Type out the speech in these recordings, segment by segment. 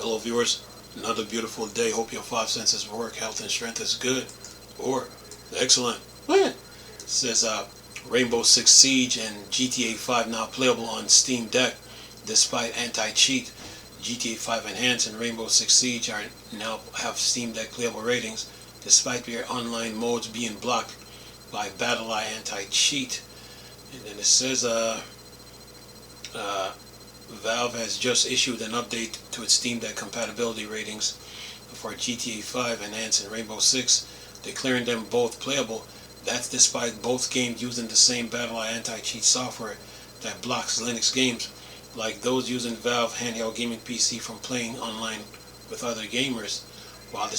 Hello viewers, another beautiful day. Hope your five senses work, health and strength is good or excellent. What? It says Rainbow Six Siege and GTA 5 now playable on Steam Deck despite anti-cheat. GTA 5 Enhanced and Rainbow Six Siege are now have Steam Deck playable ratings despite their online modes being blocked by BattlEye anti-cheat. And then it says Valve has just issued an update to its Steam Deck compatibility ratings for GTA 5 Enhanced and Rainbow Six, declaring them both playable. That's despite both games using the same BattlEye anti-cheat software that blocks Linux games, like those using Valve handheld gaming PC from playing online with other gamers. While the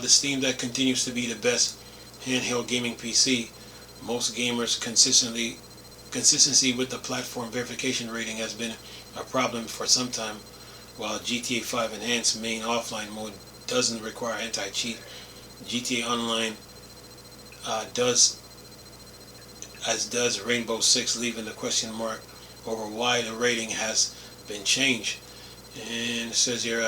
Steam Deck continues to be the best handheld gaming PC, most gamers consistency with the platform verification rating has been a problem for some time. While GTA 5 Enhanced main offline mode doesn't require anti-cheat, GTA Online does, as does Rainbow Six, leaving the question mark over why the rating has been changed. And it says here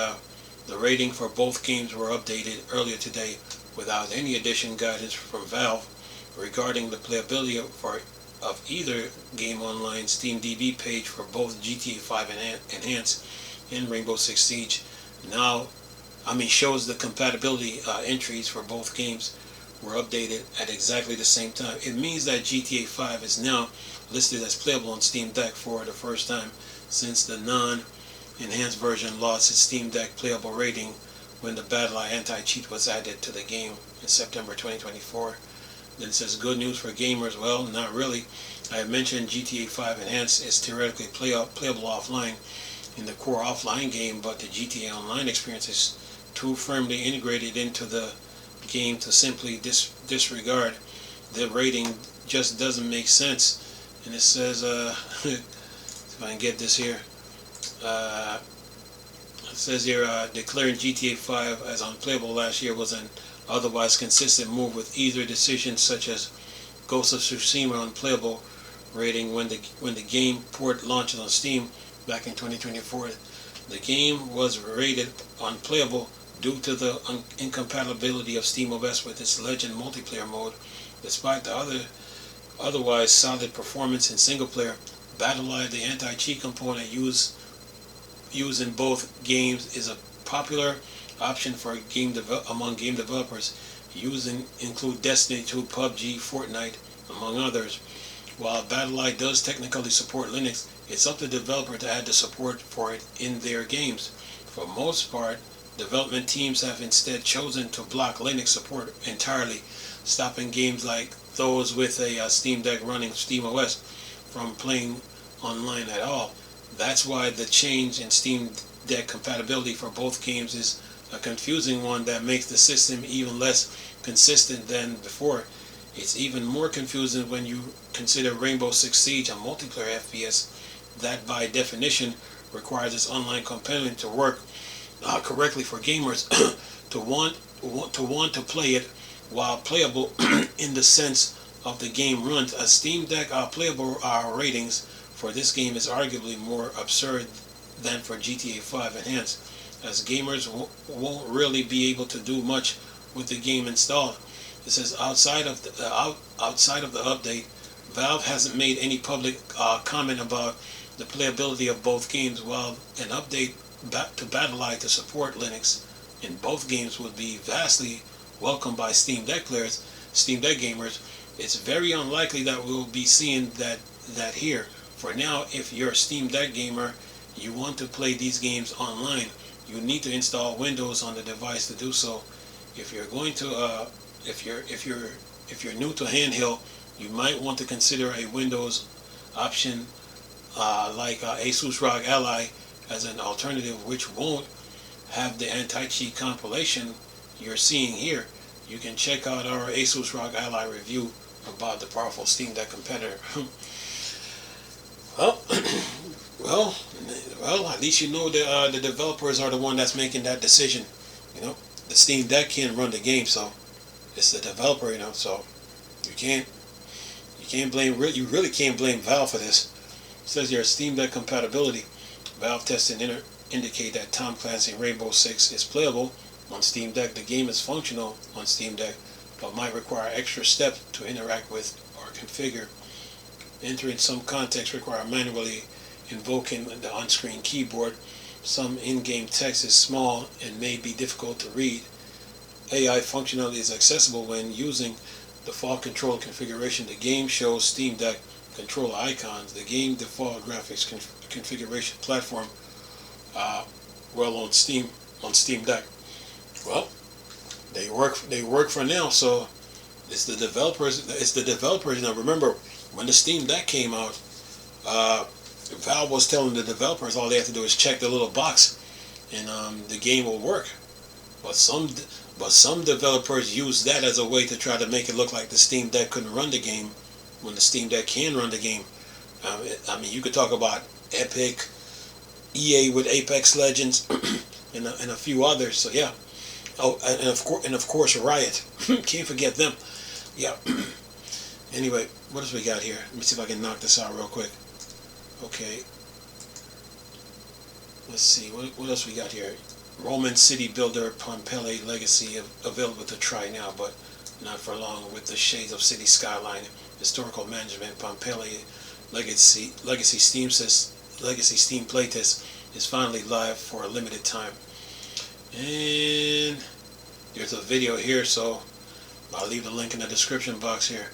the rating for both games were updated earlier today without any additional guidance from Valve regarding the playability of either game online. SteamDB page for both GTA 5 Enhanced and Rainbow Six Siege now shows the compatibility entries for both games were updated at exactly the same time. It means that GTA 5 is now listed as playable on Steam Deck for the first time since the non-enhanced version lost its Steam Deck playable rating when the BattlEye anti-cheat was added to the game in September 2024. Then it says good news for gamers. Well, not really. I have mentioned GTA 5 Enhanced is theoretically playable offline in the core offline game, but the GTA Online experience is too firmly integrated into the game to simply disregard the rating. Just doesn't make sense. And it says, if I can get this here, it says here, declaring GTA 5 as unplayable last year was an otherwise consistent move with either decision, such as Ghost of Tsushima unplayable rating when the game port launched on Steam back in 2024. The game was rated unplayable due to the incompatibility of SteamOS with its Legend multiplayer mode. Despite the otherwise solid performance in single player, BattlEye, the anti-cheat component used in both games, is a popular option for among game developers. Include Destiny 2, PUBG, Fortnite, among others. While BattlEye does technically support Linux, it's up to the developer to add the support for it in their games. For most part, development teams have instead chosen to block Linux support entirely, stopping games like those with a Steam Deck running SteamOS from playing online at all. That's why the change in Steam Deck compatibility for both games is a confusing one that makes the system even less consistent than before. It's even more confusing when you consider Rainbow Six Siege, a multiplayer FPS that by definition requires its online component to work correctly for gamers to want to play it while playable in the sense of the game runs. A Steam Deck playable ratings for this game is arguably more absurd than for GTA 5 Enhanced, as gamers won't really be able to do much with the game installed. It says outside of the update, Valve hasn't made any public comment about the playability of both games. While an update to BattlEye to support Linux in both games would be vastly welcomed by Steam Deck gamers, it's very unlikely that we'll be seeing that here. For now, if you're a Steam Deck gamer, you want to play these games online, you need to install Windows on the device to do so. If you're going to if you're new to handheld, you might want to consider a Windows option like Asus ROG Ally as an alternative, which won't have the anti-cheat compilation you're seeing here. You can check out our Asus ROG Ally review about the powerful Steam Deck competitor. Well, at least you know the developers are the one that's making that decision. You know, the Steam Deck can't run the game, so it's the developer. So you really can't blame Valve for this. It says here Steam Deck compatibility. Valve testing indicate that Tom Clancy Rainbow Six is playable on Steam Deck. The game is functional on Steam Deck, but might require extra steps to interact with or configure. Entering some context require manually invoking the on-screen keyboard. Some in-game text is small and may be difficult to read. AI functionality is accessible when using default controller configuration. The game shows Steam Deck controller icons. The game default graphics configuration platform well on Steam Deck. Well, they work for now. So it's the developers. Now remember, when the Steam Deck came out, Valve was telling the developers all they have to do is check the little box, and the game will work. But some developers use that as a way to try to make it look like the Steam Deck couldn't run the game when the Steam Deck can run the game. I mean, you could talk about Epic, EA with Apex Legends, and a few others. So yeah. Oh, and of course Riot. Can't forget them. Yeah. Anyway, what else we got here? Let me see if I can knock this out real quick. Okay. Let's see. What else we got here? Roman City Builder Pompeii Legacy available to try now, but not for long. With the shades of city skyline, historical management, Pompeii Legacy Steam playtest is finally live for a limited time. And there's a video here, so I'll leave the link in the description box here.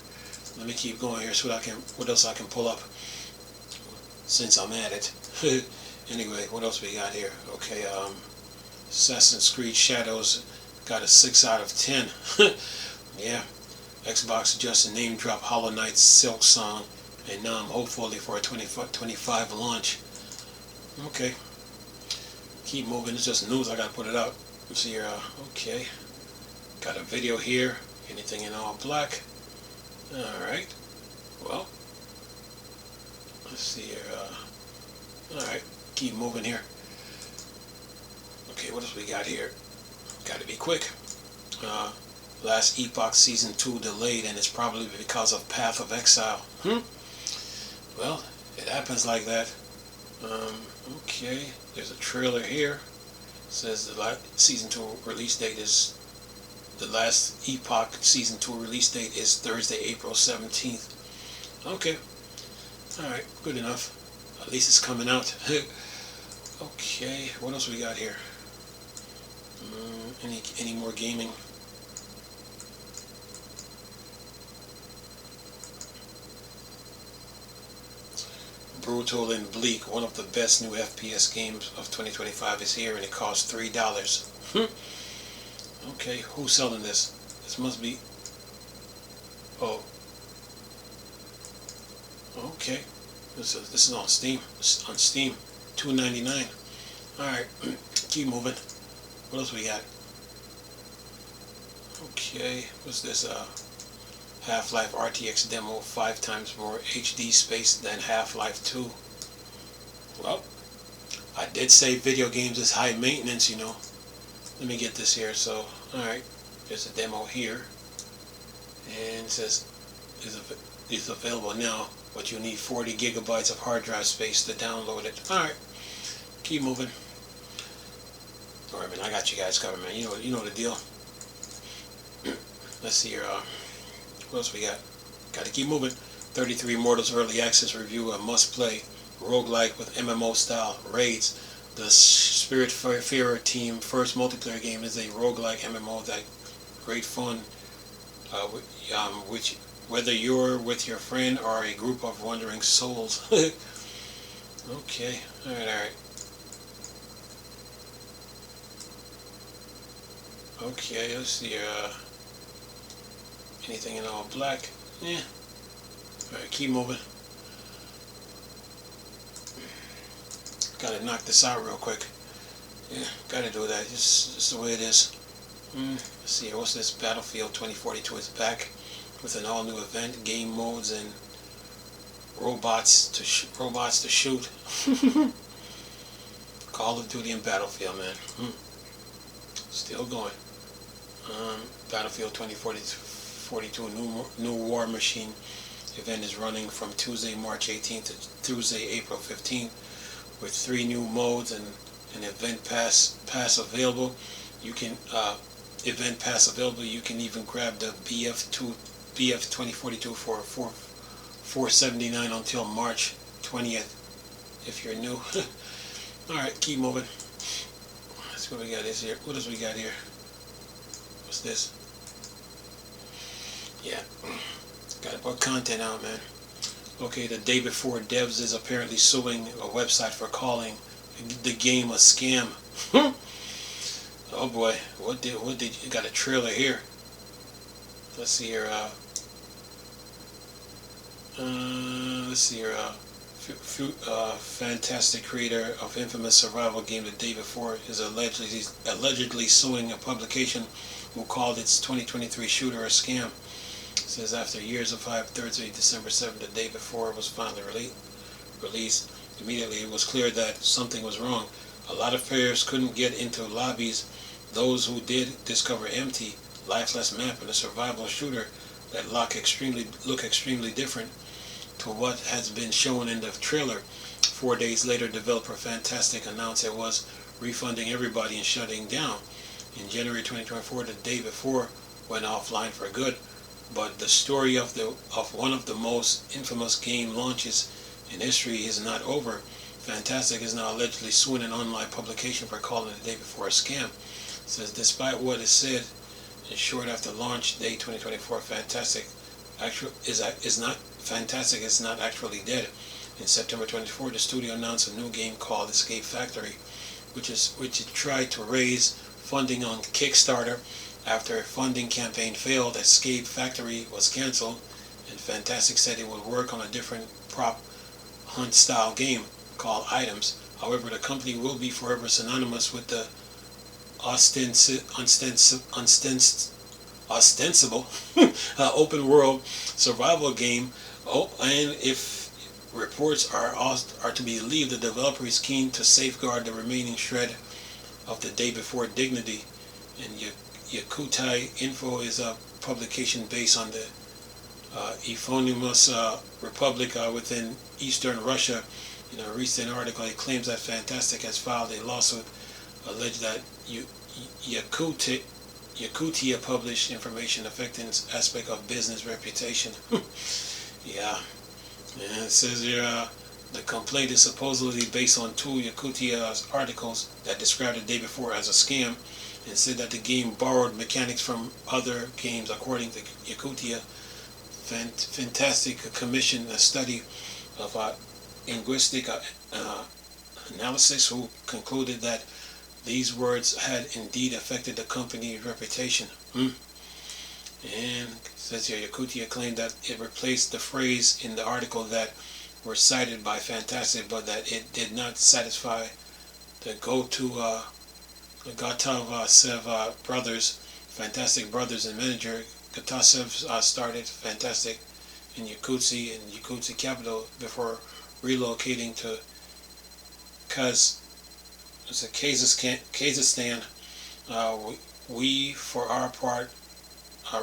Let me keep going here, so what else I can pull up since I'm at it. Anyway, what else we got here? Okay, Assassin's Creed Shadows got a 6 out of 10. Yeah, Xbox just name drop Hollow Knight's Silk Song, and now I'm hopefully for a 2025 launch. Okay, keep moving. It's just news. I gotta put it out. Let's see here. Okay, got a video here. Anything in all black? All right. Well, let's see here. All right, keep moving here. Okay, what else we got here? Got to be quick. Last Epoch Season 2 delayed, and it's probably because of Path of Exile. Well, it happens like that. Okay, there's a trailer here. It says the Season 2 release date is... The last Epoch Season 2 release date is Thursday, April 17th. Okay. Alright, good enough. At least it's coming out. Okay, what else we got here? Any more gaming? Brutal and Bleak, one of the best new FPS games of 2025 is here, and it costs $3. Okay, who's selling this? This must be... Oh. Okay. This is on Steam. It's on Steam. $2.99. Alright, keep moving. What else we got? Okay, what's this? Half-Life RTX demo, 5 times more HD space than Half-Life 2. Well, I did say video games is high maintenance, you know. Let me get this here. So, alright, there's a demo here. And it says it's available now, but you need 40 gigabytes of hard drive space to download it. Alright, keep moving. Alright, man, I got you guys covered, man. You know the deal. Let's see here. What else we got? Gotta keep moving. 33 Immortals Early Access Review, a must-play roguelike with MMO style raids. The Spiritfarer team first multiplayer game is a roguelike MMO that great fun, which whether you're with your friend or a group of wandering souls. Okay, alright. Okay, let's see. Anything in all black? Yeah. Alright, keep moving. Gotta knock this out real quick. Yeah, gotta do that. Just the way it is. Let's see here. What's this? Battlefield 2042 is back with an all-new event, game modes, and robots to shoot. Call of Duty and Battlefield, man. Still going. Battlefield 2042 new War Machine event is running from Tuesday, March 18th to Tuesday, April 15th. with 3 new modes and an event pass available. You can event pass available. You can even grab the BF 2042 for $479 until March 20th if you're new. All right, keep moving. Let's see what we got here. What else we got here? What's this? Yeah, gotta put content out, man. Okay, the day before, Devs is apparently suing a website for calling the game a scam. Oh boy, what did you got a trailer here? Let's see here. Let's see here. Fantastic creator of infamous survival game The Day Before is allegedly suing a publication who called its 2023 shooter a scam. It says after years of hype, Thursday, December 7th, The Day Before was finally released. Immediately, it was clear that something was wrong. A lot of players couldn't get into lobbies. Those who did discover empty, lifeless map in a survival shooter that look extremely different to what has been shown in the trailer. 4 days later, developer Fantastic announced it was refunding everybody and shutting down. In January 2024, The Day Before went offline for good. But the story of one of the most infamous game launches in history is not over. Fantastic is now allegedly suing an online publication for calling The Day Before a scam. It says despite what is said in short after launch day 2024, Fantastic is not actually dead. In September 24, the studio announced a new game called Escape Factory, which it tried to raise funding on Kickstarter. After a funding campaign failed, Escape Factory was cancelled, and Fantastic said it would work on a different prop hunt style game called Items. However, the company will be forever synonymous with the ostensible open world survival game. Oh, and if reports are to be believed, the developer is keen to safeguard the remaining shred of The Day Before dignity. And Yakutai Info is a publication based on the eponymous republic within eastern Russia. In a recent article, it claims that Fantastic has filed a lawsuit alleged that Yakutia published information affecting aspect of business reputation. Yeah. And it says here, the complaint is supposedly based on 2 Yakutia articles that described The Day Before as a scam, and said that the game borrowed mechanics from other games. According to Yakutia, Fantastic commissioned a study of linguistic analysis who concluded that these words had indeed affected the company's reputation. And it says here, Yakutia claimed that it replaced the phrase in the article that were cited by Fantastic, but that it did not satisfy the Gatasev brothers, Fantastic brothers, and manager Gatasev started Fantastic in Yakutsk capital before relocating to Kazakhstan. We, for our part,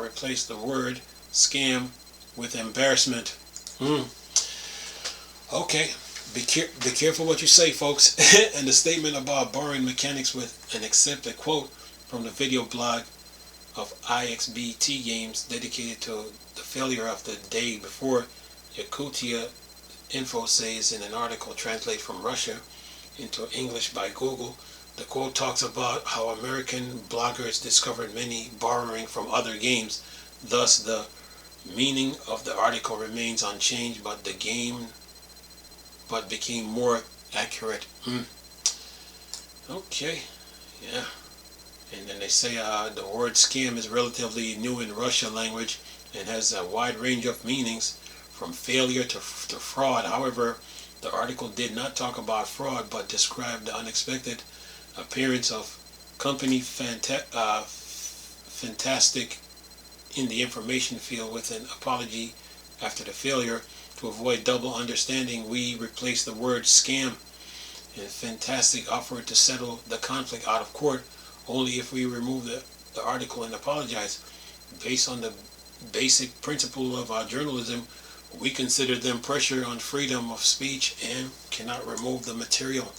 replaced the word scam with embarrassment. Okay. Be careful what you say, folks. And the statement about borrowing mechanics with an accepted quote from the video blog of IXBT Games dedicated to the failure of The Day Before. Yakutia Info says in an article translated from Russia into English by Google. The quote talks about how American bloggers discovered many borrowing from other games. Thus, the meaning of the article remains unchanged, but became more accurate. Okay, yeah. And then they say the word scam is relatively new in Russian language and has a wide range of meanings, from failure to fraud. However, the article did not talk about fraud, but described the unexpected appearance of company Fantastic in the information field with an apology after the failure. To avoid double understanding, we replaced the word scam, and Fantastic offered to settle the conflict out of court only if we remove the article and apologize. Based on the basic principle of our journalism, We consider them pressure on freedom of speech and cannot remove the material.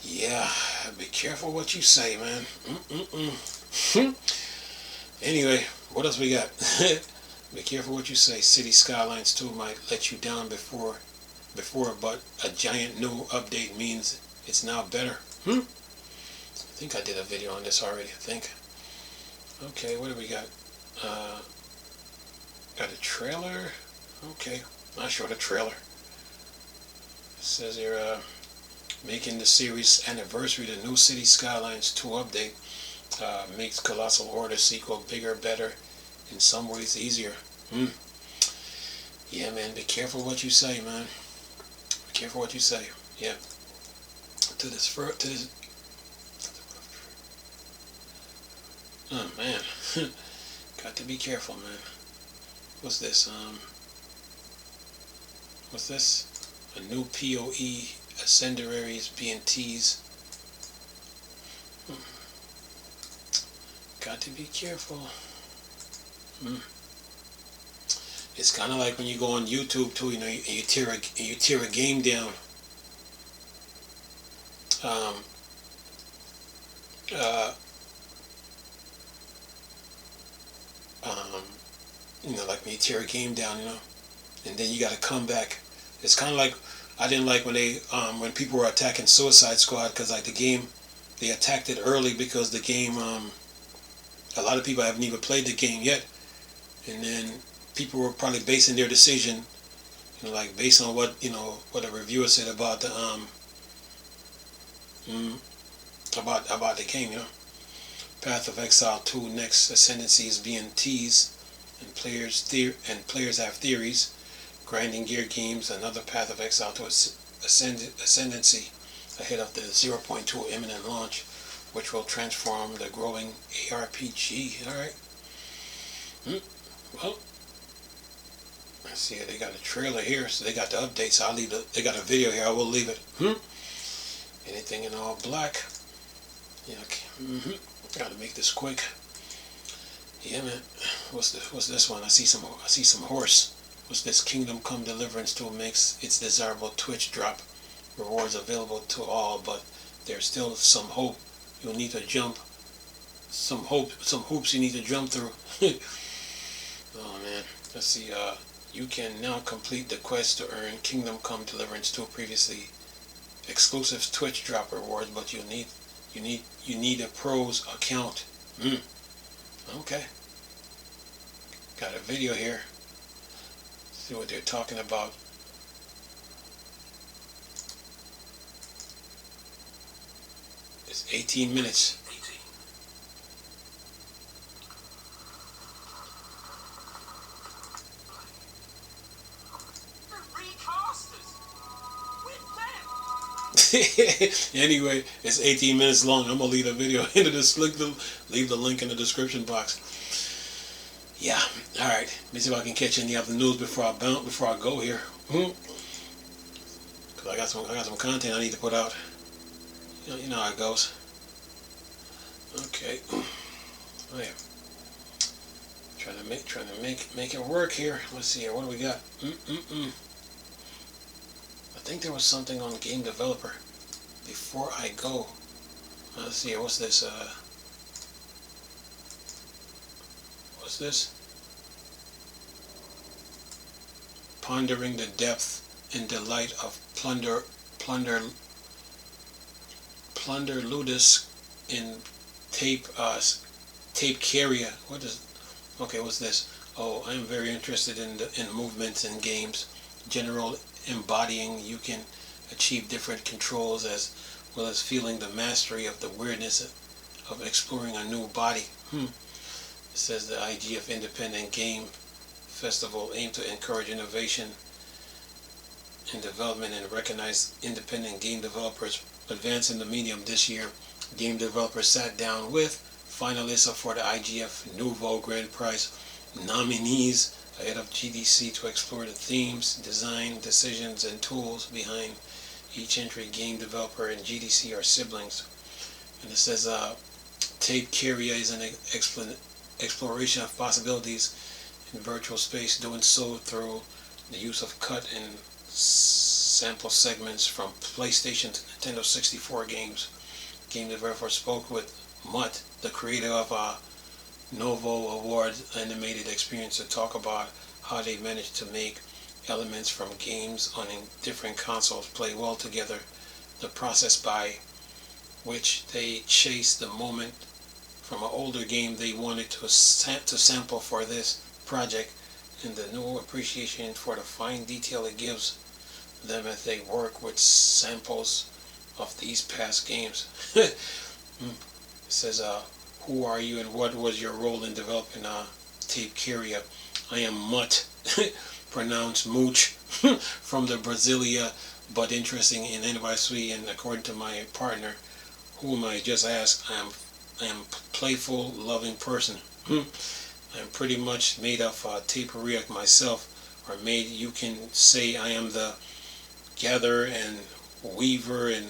Yeah, be careful what you say, man. Anyway, what else we got? Be careful what you say. City Skylines 2 might let you down before, but a giant new update means it's now better. I think I did a video on this already, I think. Okay, what do we got? Got a trailer. Okay, not sure the trailer. It says here, making the series anniversary, the new City Skylines 2 update makes Colossal Order sequel bigger, better, in some ways easier. Yeah, man, be careful what you say, man. Be careful what you say. Yeah. Oh, man. Got to be careful, man. What's this? What's this? A new PoE Ascendaries being teased. Got to be careful. It's kind of like when you go on YouTube too, you know, and you tear a game down. You know, like when you tear a game down, you know, and then you got to come back. It's kind of like, I didn't like when when people were attacking Suicide Squad, because like the game, they attacked it early because the game, a lot of people haven't even played the game yet, and then people were probably basing their decision, you know, like based on what, you know, what a reviewer said about the about the game, you know. Path of Exile 2 Next Ascendancy is being teased, and players have theories. Grinding Gear Games, another Path of Exile to Ascendancy ahead of the 0.2 imminent launch, which will transform the growing ARPG. Alright. Well, let's see, they got a trailer here, so they got the updates. They got a video here, I will leave it. Anything in all black. Yeah, okay. Gotta make this quick. Yeah, man. What's this one? I see some horse. What's this? Kingdom Come Deliverance 2 makes its desirable Twitch drop rewards available to all, but there's still some hope. You'll need to jump. Some hoops you need to jump through. Oh man. Let's see. You can now complete the quest to earn Kingdom Come Deliverance 2 previously exclusive Twitch drop rewards, but you need a pros account. Okay. Got a video here. See what they're talking about. It's 18 minutes. Anyway, it's 18 minutes long. I'm gonna leave the video into this. Leave the link in the description box. Yeah. All right. Let me see if I can catch any other news before I go here. Cause I got some content I need to put out. You know how it goes. Okay. Oh yeah. Trying to make it work here. Let's see here. What do we got? I think there was something on Game Developer before I go. Let's see here. What's this? What's this? Pondering the depth and delight of plunder ludus in tape carrier. What is? Okay, what's this? Oh, I'm very interested in movements in games. General embodying, you can achieve different controls as well as feeling the mastery of the weirdness of exploring a new body. It says the IGF Independent Game Festival aimed to encourage innovation and development and recognize independent game developers advancing the medium. This year, game developers sat down with finalists for the IGF Nouveau Grand Prize nominees ahead of GDC to explore the themes, design, decisions, and tools behind each entry. Game developer and GDC are siblings. And it says Tape Carrier is an exploration of possibilities in virtual space, doing so through the use of cut and sample segments from PlayStation to Nintendo 64 games. Game developer spoke with Mutt, the creator of Novo Award animated experience, to talk about how they managed to make elements from games on different consoles play well together, the process by which they chased the moment from an older game they wanted to sample for this project, and the new appreciation for the fine detail it gives them as they work with samples of these past games. It says, who are you and what was your role in developing Tapecaria? I am Mutt, pronounced Mooch, from the Brasilia, but interesting in NYC, and according to my partner, whom I just asked, I am playful, loving person. I'm pretty much made of Tapecaria myself, or made, you can say I am the gatherer and weaver and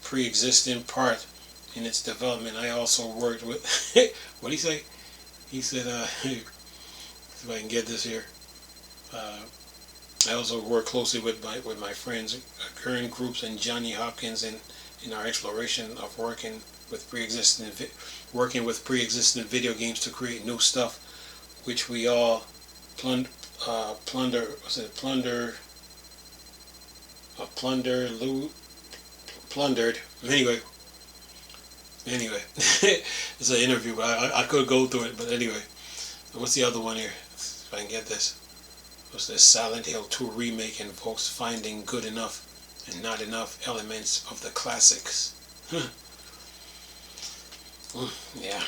pre-existent part in its development. I also worked with, what did he say? He said, see if I can get this here. I also work closely with my friends, current groups, and Johnny Hopkins in our exploration of working with pre-existing video games to create new stuff, which we all plundered. Anyway, it's an interview, but I could go through it. But anyway, what's the other one here? If I can get this. What's this? Silent Hill 2 remake invokes finding good enough and not enough elements of the classics. Yeah,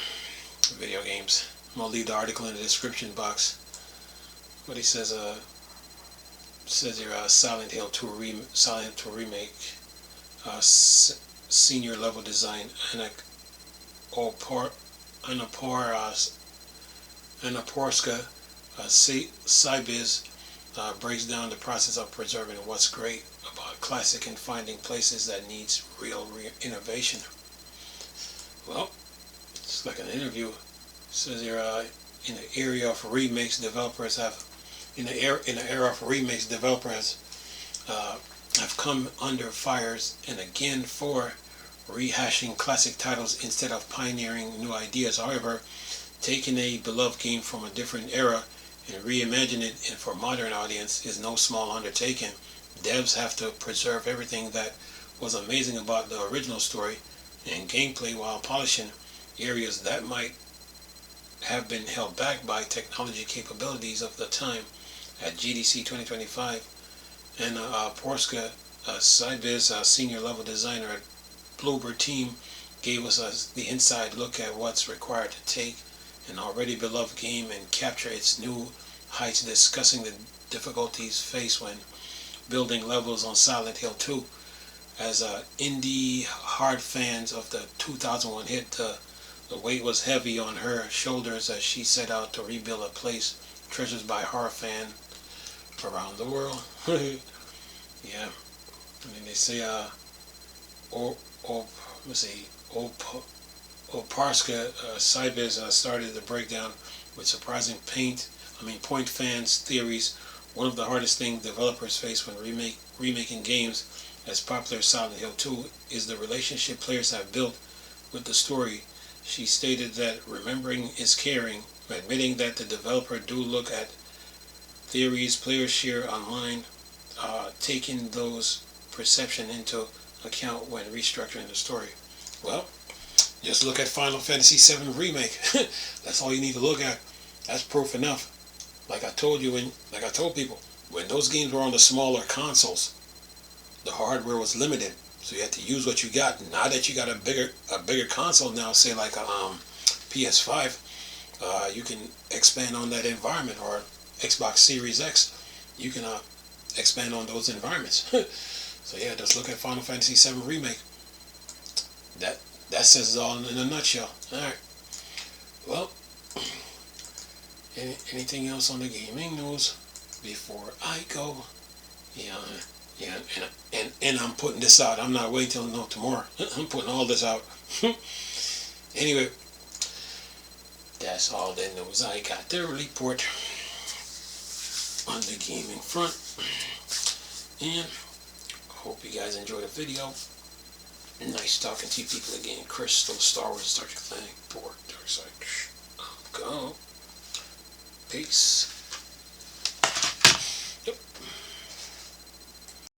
video games. I'm gonna leave the article in the description box. What he says, says here, Silent Hill 2 remake, senior level design, Anna Porska, Cybiz, breaks down the process of preserving what's great about classic and finding places that needs real innovation. Well, it's like an interview. It says here, in the area of remakes, developers have come under fires and again for rehashing classic titles instead of pioneering new ideas. However, taking a beloved game from a different era and reimagining it for a modern audience is no small undertaking. Devs have to preserve everything that was amazing about the original story and gameplay while polishing areas that might have been held back by technology capabilities of the time. At GDC 2025, and Porska, Cybiz, senior level designer at Bloober Team, gave us the inside look at what's required to take an already beloved game and capture its new heights, discussing the difficulties faced when building levels on Silent Hill 2. As indie hard fans of the 2001 hit, the weight was heavy on her shoulders as she set out to rebuild a place treasured by horror fans around the world. Yeah, I mean, they say Oparska, Cybiz started the breakdown with surprising point fans' theories. One of the hardest things developers face when remaking games as popular as Silent Hill 2 is the relationship players have built with the story. She stated that remembering is caring, admitting that the developer do look at theories players share online, taking those perception into account when restructuring the story. Well, just look at Final Fantasy VII Remake. That's all you need to look at. That's proof enough. Like I told people, when those games were on the smaller consoles, the hardware was limited, so you had to use what you got. Now that you got a bigger console now, say like a PS5, you can expand on that environment, or Xbox Series X, you can expand on those environments. So yeah, just look at Final Fantasy VII Remake. That says it all in a nutshell. Alright. Well, anything else on the gaming news before I go? Yeah, and I'm putting this out. I'm not waiting till tomorrow. I'm putting all this out. Anyway, That's all the news I got to report on the gaming front. And hope you guys enjoyed the video. Nice talking to you people again. Crystal, Star Wars, Star Trek thing, Borg, Dark Side. Go. Peace.